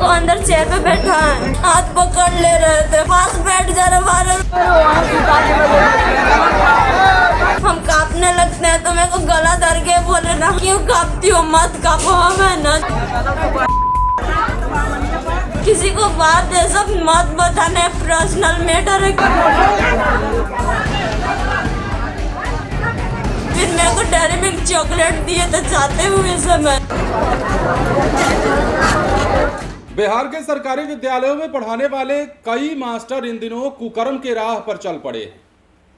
को अंदर चेयर पे बैठा है, हाथ पकड़ ले रहे थे, पास बैठ जा रहे। हम कांपने लगते हैं तो मेरे को गला धर के बोले ना, क्यों कांपती हो, मत कांपो, हमें ना किसी को बात है सब मत बताने, पर्सनल मैटर है। फिर मेरे को डेयरी मिल्क चॉकलेट दिए थे जाते हुए समय। बिहार के सरकारी विद्यालयों में पढ़ाने वाले कई मास्टर इन दिनों कुकर्म के राह पर चल पड़े।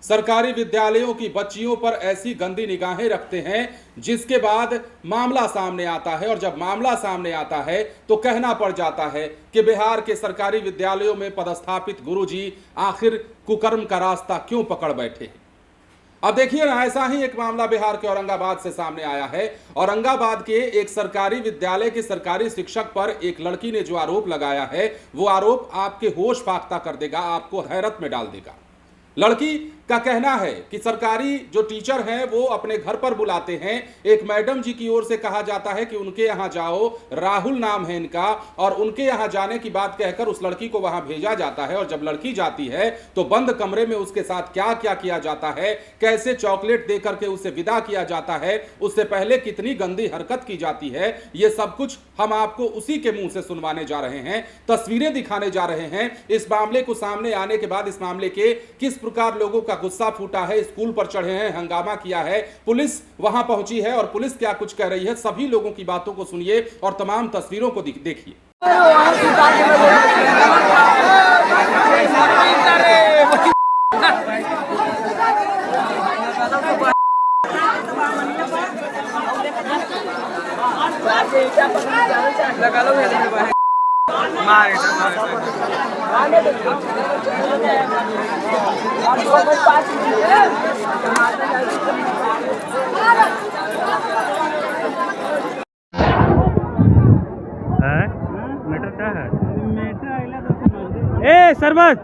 सरकारी विद्यालयों की बच्चियों पर ऐसी गंदी निगाहें रखते हैं जिसके बाद मामला सामने आता है, और जब मामला सामने आता है तो कहना पड़ जाता है कि बिहार के सरकारी विद्यालयों में पदस्थापित गुरुजी आखिर कुकर्म का रास्ता क्यों पकड़ बैठे। अब देखिए ना, ऐसा ही एक मामला बिहार के औरंगाबाद से सामने आया है। औरंगाबाद के एक सरकारी विद्यालय के सरकारी शिक्षक पर एक लड़की ने जो आरोप लगाया है, वो आरोप आपके होश फाख्ता कर देगा, आपको हैरत में डाल देगा। लड़की का कहना है कि सरकारी जो टीचर हैं वो अपने घर पर बुलाते हैं, एक मैडम जी की ओर से कहा जाता है कि उनके यहाँ जाओ, राहुल नाम है इनका, और उनके यहाँ जाने की बात कहकर उस लड़की को वहां भेजा जाता है। और जब लड़की जाती है तो बंद कमरे में उसके साथ क्या क्या किया जाता है, कैसे चॉकलेट देकर के उसे विदा किया जाता है, उससे पहले कितनी गंदी हरकत की जाती है, ये सब कुछ हम आपको उसी के मुंह से सुनवाने जा रहे हैं, तस्वीरें दिखाने जा रहे हैं। इस मामले को सामने आने के बाद इस मामले के किस प्रकार लोगों का गुस्सा फूटा है, स्कूल पर चढ़े हैं, हंगामा किया है, पुलिस वहां पहुंची है और पुलिस क्या कुछ कह रही है, सभी लोगों की बातों को सुनिए और तमाम तस्वीरों को देखिए। लगा लो मैटर क्या है? ए सरबत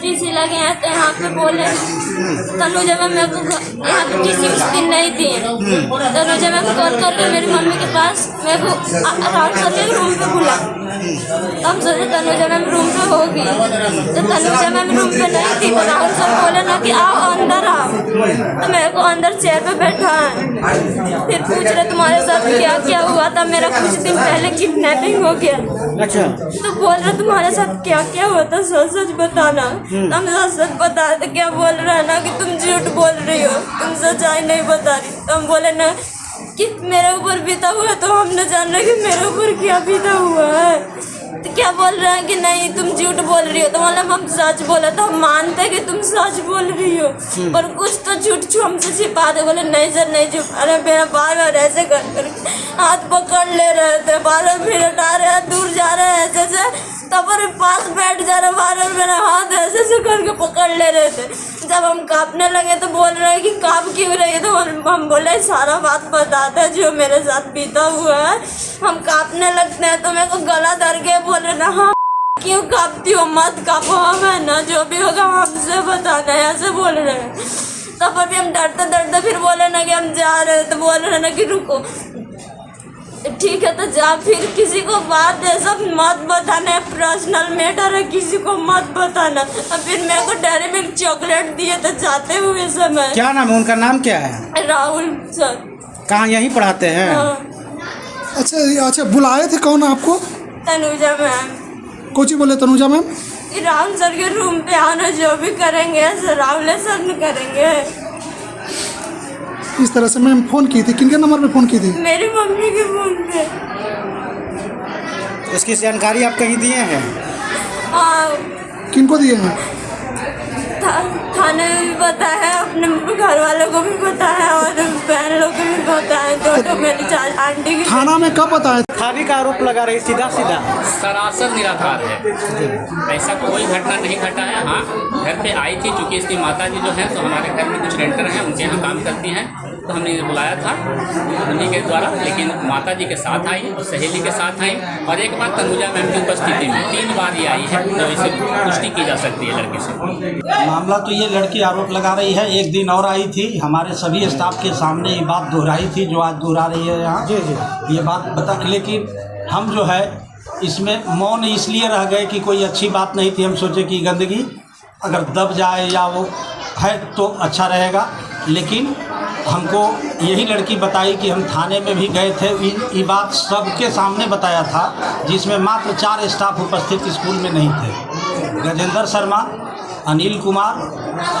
टीसी लगे हैं तो यहाँ पे बोले तनुजा मैम मेरे को यहाँ पे टीसी उस दिन नहीं दी। तनुजा मैम कॉल करके मेरी मम्मी के पास मेरे को राहुल सर के रूम पे बुला। हम सोचे तनुजा मैम रूम पे होगी, तो तनुजा मैम रूम पे नहीं थी। तो राहुल सर बोले ना कि आओ अंदर आओ, तो मेरे को अंदर चेयर पे बैठा है। फिर पूछ रहे तुम्हारे साथ क्या क्या हुआ था, मेरा कुछ दिन पहले किडनैपिंग हो गया। अच्छा, तो बोल रहे तुम्हारे साथ क्या क्या हुआ था, सच सच बताना। हम सच सच बता रहे, क्या बोल रहा है ना कि तुम झूठ बोल रही हो, तुम सच्चाई नहीं बता रही। तो हम बोले ना कि मेरे ऊपर बीता हुआ है, तो हम न जान रहे कि मेरे ऊपर क्या बीता हुआ है। तो क्या बोल रहे हैं कि नहीं तुम झूठ बोल रही हो। तो मतलब हम सच बोला, तो हम मानते कि तुम सच बोल रही हो, पर कुछ तो झूठ हमसे छिपा दे। बोले नहीं सर नहीं झूठ। अरे मेरा बार बार ऐसे कर हाथ पकड़ ले रहे थे, बार बार फिर हटा रहे हैं, दूर जा रहे हैं ऐसे से, तब पास बैठ जा रहे, बार बार मेरा हाथ ऐसे से करके पकड़ ले रहे थे। जब हम कांपने लगे तो बोल रहे हैं कि कांप क्यों रही है। तो हम बोले सारा बात बताते हैं जो मेरे साथ बीता हुआ है। हम कांपने लगते हैं तो मेरे को गला धर के बोले ना, हाँ क्यों कांपती हो, मत कांपो, हमें ना जो भी होगा हमसे बताना है, ऐसे बोल रहे हैं। तब भी हम डरते डरते फिर बोले ना कि हम जा रहे हैं। तो बोल रहे ना कि रुको, ठीक है तो जा, फिर किसी को बात है सब मत बताना, पर्सनल मैटर है, किसी को मत बताना। और फिर मेरे को डेयरी मिल्क चॉकलेट दिए थे जाते हुए समय। क्या नाम है उनका? नाम क्या है? राहुल सर। कहाँ यहीं पढ़ाते हैं? हाँ। अच्छा, बुलाए थे कौन आपको? तनुजा मैम। कोची बोले तनुजा मैम? राहुल सर के रूम पे आना, जो भी करेंगे सर राहुल सर ने करेंगे। इस तरह से मैम फोन की थी, किनके नंबर पे फोन की थी? मेरी मम्मी के फोन पे। इसकी जानकारी आप कहीं दिए हैं? किनको दिए हैं? थाने में भी पता है, अपने घर वालों को भी पता है और बहन लोग को भी पता है। तो मेरी आंटी की थाना में कब बताया? थाने का आरोप लगा रही सीधा सीधा। सरासर निराधार है, ऐसा कोई घटना नहीं घटा है। हाँ, घर पे आई थी, चूँकि इसकी माता जी जो हैं तो हमारे घर में कुछ रेंटर हैं, उनके यहाँ काम करती हैं, तो हमने बुलाया था उन्हीं के द्वारा। लेकिन माता जी के साथ आई और सहेली के साथ आई, और एक बार तनुजा मैम की उपस्थिति में 3 बार ये आई है, तो इसे पुष्टि की जा सकती है लड़की से। मामला तो ये लड़की आरोप लगा रही है। एक दिन और आई थी, हमारे सभी स्टाफ के सामने ये बात दोहराई थी जो आज दोहरा रही है यहाँ। जी जी। ये बात बता, लेकिन हम जो है इसमें मौन इसलिए रह गए कि कोई अच्छी बात नहीं थी। हम सोचे कि गंदगी अगर दब जाए या वो है तो अच्छा रहेगा, लेकिन हमको यही लड़की बताई कि हम थाने में भी गए थे। ये बात सबके सामने बताया था, जिसमें मात्र 4 स्टाफ उपस्थित स्कूल में नहीं थे। गजेंद्र शर्मा, अनिल कुमार,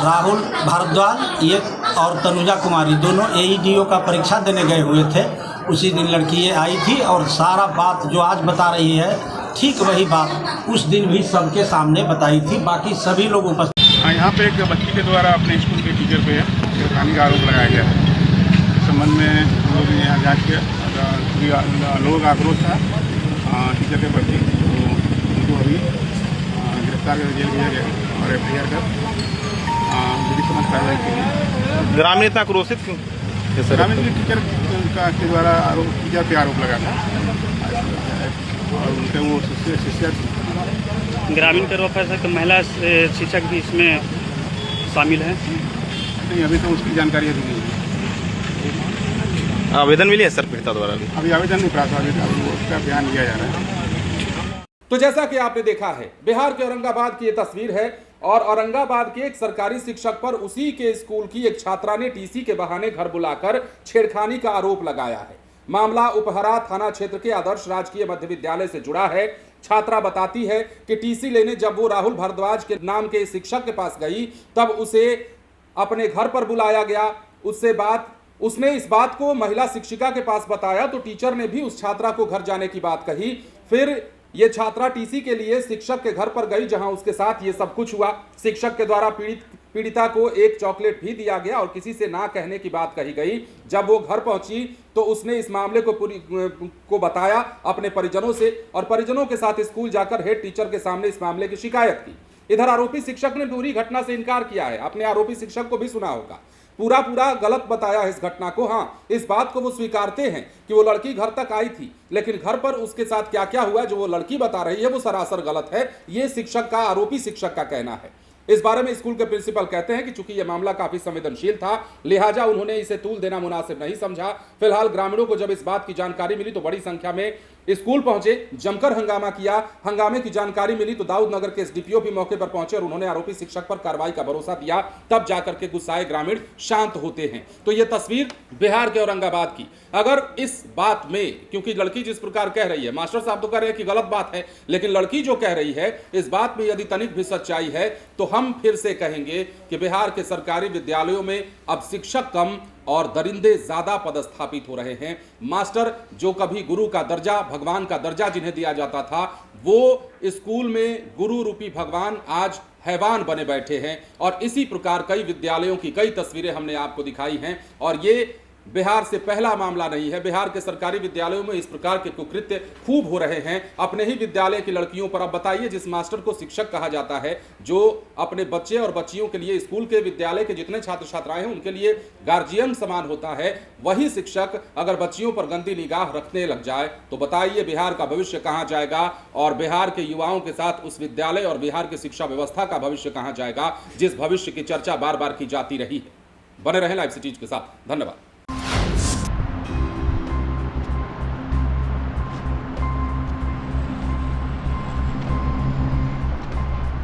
राहुल भारद्वाज ये और तनुजा कुमारी दोनों AEDO का परीक्षा देने गए हुए थे। उसी दिन लड़की ये आई थी और सारा बात जो आज बता रही है ठीक वही बात उस दिन भी सबके सामने बताई थी। बाकी सभी लोग उपस्थित। यहाँ पे एक बच्ची के द्वारा अपने स्कूल के टीचर पे छेड़खानी का आरोप लगाया गया है। इस संबंध में हम लोग ने यहाँ जाँच किया, लोगों का आक्रोश था टीचर के प्रति, तो उनको अभी गिरफ्तार कर जेल भेजा गया और FIR कर विधि सम्मत कार्रवाई की गई। ग्रामीण इतना क्रोशित क्यों? ग्रामीण टीचर के द्वारा टीचर पे आरोप लगा था और उनके वो शिष्य ग्रामीण का आरोप है कि महिला शिक्षक भी इसमें शामिल है। नहीं, अभी तो उसकी जानकारी अभी नहीं है। आवेदन मिली है सर पीड़िता द्वारा? अभी आवेदन नहीं प्राप्त, अभी उसका बयान लिया जा रहा है। तो जैसा कि आपने देखा है, बिहार के औरंगाबाद की ये तस्वीर है और औरंगाबाद के एक सरकारी शिक्षक पर उसी के स्कूल की एक छात्रा ने TC के बहाने घर बुलाकर छेड़खानी का आरोप लगाया है। मामला उपहरा थाना क्षेत्र के आदर्श राजकीय मध्य विद्यालय से जुड़ा है। छात्रा बताती है कि TC लेने जब वो राहुल भारद्वाज के नाम के शिक्षक के पास गई, तब उसे अपने घर पर बुलाया गया। उसने इस बात को महिला शिक्षिका के पास बताया, तो टीचर ने भी उस छात्रा को घर जाने की बात कही। फिर ये छात्रा TC के लिए शिक्षक के घर पर गई, जहां उसके साथ ये सब कुछ हुआ। शिक्षक के द्वारा पीड़िता को एक चॉकलेट भी दिया गया और किसी से ना कहने की बात कही गई। जब वो घर पहुंची तो उसने इस मामले को बताया अपने परिजनों से और परिजनों के साथ स्कूल जाकर हेड टीचर के सामने इस मामले की शिकायत की। इधर आरोपी शिक्षक ने पूरी घटना से इनकार किया है। अपने आरोपी शिक्षक को भी सुना होगा, पूरा गलत बताया है इस घटना को। हाँ, इस बात को वो स्वीकारते हैं कि वो लड़की घर तक आई थी, लेकिन घर पर उसके साथ क्या क्या हुआ जो वो लड़की बता रही है वो सरासर गलत है। ये शिक्षक का, आरोपी शिक्षक का कहना है। इस बारे में स्कूल के प्रिंसिपल कहते हैं कि चूंकि यह मामला काफी संवेदनशील था, लिहाजा उन्होंने इसे तूल देना मुनासिब नहीं समझा। फिलहाल ग्रामीणों को जब इस बात की जानकारी मिली तो बड़ी संख्या में स्कूल पहुंचे, जमकर हंगामा किया। हंगामे की जानकारी मिली तो दाऊद नगर के SDPO भी मौके पर पहुंचे और उन्होंने आरोपी शिक्षक पर कार्रवाई का भरोसा दिया। तब जाकर के गुस्साए ग्रामीण शांत होते हैं। तो यह तस्वीर बिहार के औरंगाबाद की। अगर इस बात में, क्योंकि लड़की जिस प्रकार कह रही है, मास्टर साहब तो कह रहे हैं कि गलत बात है, लेकिन लड़की जो कह रही है इस बात में यदि तनिक भी सच्चाई है तो हम फिर से कहेंगे कि बिहार के सरकारी विद्यालयों में अब शिक्षक कम और दरिंदे ज्यादा पदस्थापित हो रहे हैं। मास्टर जो कभी गुरु का दर्जा, भगवान का दर्जा जिन्हें दिया जाता था, वो स्कूल में गुरु रूपी भगवान आज हैवान बने बैठे हैं। और इसी प्रकार कई विद्यालयों की कई तस्वीरें हमने आपको दिखाई हैं। और ये बिहार से पहला मामला नहीं है। बिहार के सरकारी विद्यालयों में इस प्रकार के कुकृत्य खूब हो रहे हैं। अपने ही विद्यालय की लड़कियों पर अब बताइए, जिस मास्टर को शिक्षक कहा जाता है, जो अपने बच्चे और बच्चियों के लिए, स्कूल के विद्यालय के जितने छात्र छात्राएं हैं उनके लिए गार्जियन समान होता है, वही शिक्षक अगर बच्चियों पर गंदी निगाह रखने लग जाए तो बताइए बिहार का भविष्य कहाँ जाएगा और बिहार के युवाओं के साथ उस विद्यालय और बिहार की शिक्षा व्यवस्था का भविष्य कहाँ जाएगा, जिस भविष्य की चर्चा बार बार की जाती रही है। बने रहें लाइव सिटीज के साथ। धन्यवाद।